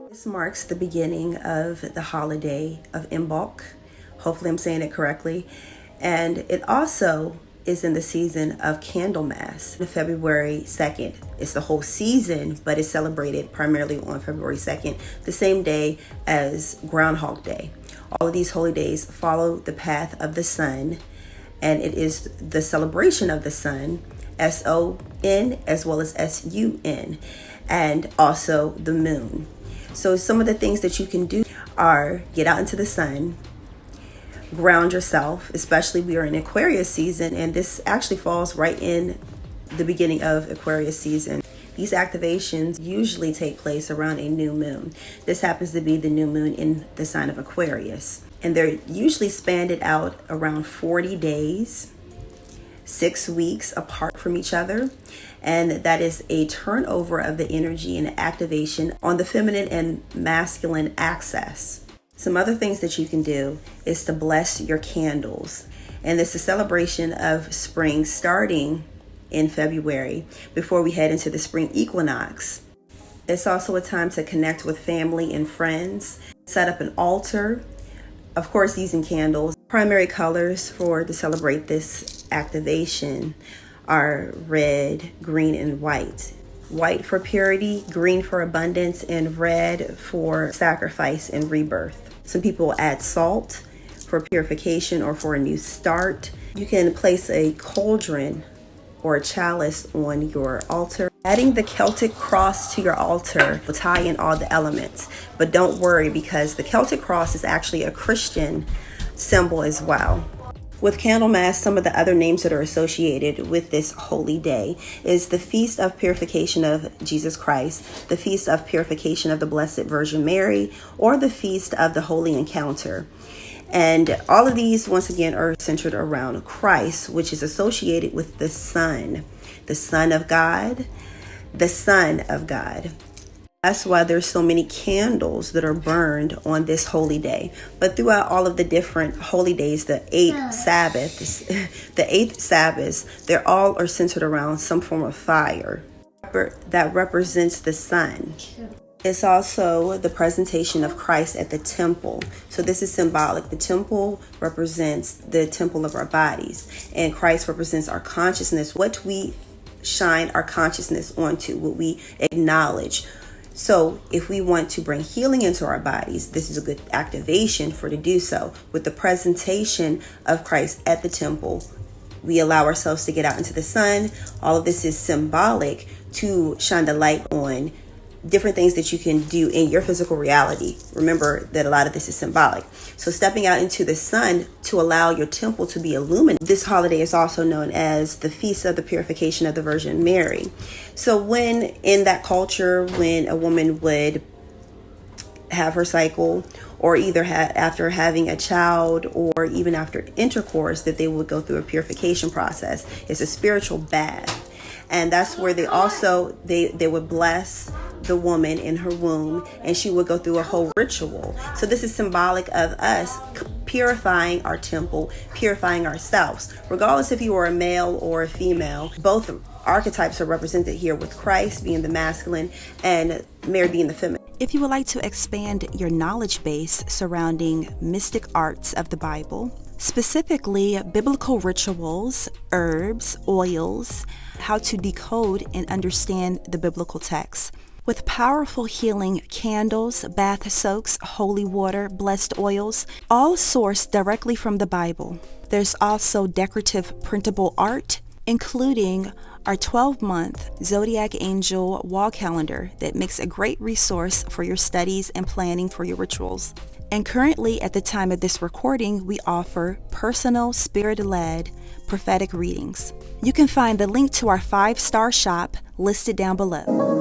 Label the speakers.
Speaker 1: This marks the beginning of the holiday of Imbolc. Hopefully I'm saying it correctly. And it also is in the season of Candlemas, February 2nd. It's the whole season, but it's celebrated primarily on February 2nd, the same day as Groundhog Day. All of these holy days follow the path of the sun, and it is the celebration of the sun, S-O-N as well as S-U-N, and also the moon. So some of the things that you can do are get out into the sun, ground yourself, especially we are in Aquarius season, and this actually falls right in the beginning of Aquarius season. These activations usually take place around a new moon. This happens to be the new moon in the sign of Aquarius, and they're usually spanned out around 40 days, 6 weeks apart from each other, and that is a turnover of the energy and activation on the feminine and masculine axis. Some other things that you can do is to bless your candles. And this is a celebration of spring starting in February before we head into the spring equinox. It's also a time to connect with family and friends, set up an altar, of course using candles. Primary colors to celebrate this activation are red, green, and white. White for purity, green for abundance, and red for sacrifice and rebirth. Some people add salt for purification or for a new start. You can place a cauldron or a chalice on your altar. Adding the Celtic cross to your altar will tie in all the elements. But don't worry, because the Celtic cross is actually a Christian symbol as well. With Candlemas, some of the other names that are associated with this holy day is the Feast of Purification of Jesus Christ, the Feast of Purification of the Blessed Virgin Mary, or the Feast of the Holy Encounter. And all of these, once again, are centered around Christ, which is associated with the Son of God, the Son of God. That's why there's so many candles that are burned on this holy day. But throughout all of the different holy days, the eight Sabbaths, they all are centered around some form of fire that represents the sun. It's also the presentation of Christ at the temple. So this is symbolic. The temple represents the temple of our bodies, and Christ represents our consciousness, what we shine our consciousness onto, what we acknowledge. So if we want to bring healing into our bodies, this is a good activation to do so. With the presentation of Christ at the temple, we allow ourselves to get out into the sun. All of this is symbolic to shine the light on different things that you can do in your physical reality. Remember that a lot of this is symbolic. So stepping out into the sun to allow your temple to be illuminated. This holiday is also known as the Feast of the Purification of the Virgin Mary. So when in that culture, when a woman would have her cycle, or either after having a child, or even after intercourse, that they would go through a purification process. It's a spiritual bath. And that's where they would bless the woman in her womb, and she would go through a whole ritual. So this is symbolic of us purifying our temple, purifying ourselves. Regardless if you are a male or a female, both archetypes are represented here, with Christ being the masculine and Mary being the feminine.
Speaker 2: If you would like to expand your knowledge base surrounding mystic arts of the Bible, specifically biblical rituals, herbs, oils, how to decode and understand the biblical text, with powerful healing candles, bath soaks, holy water, blessed oils, all sourced directly from the Bible. There's also decorative printable art, including our 12-month Zodiac Angel wall calendar that makes a great resource for your studies and planning for your rituals. And currently, at the time of this recording, we offer personal spirit-led prophetic readings. You can find the link to our 5-star shop listed down below.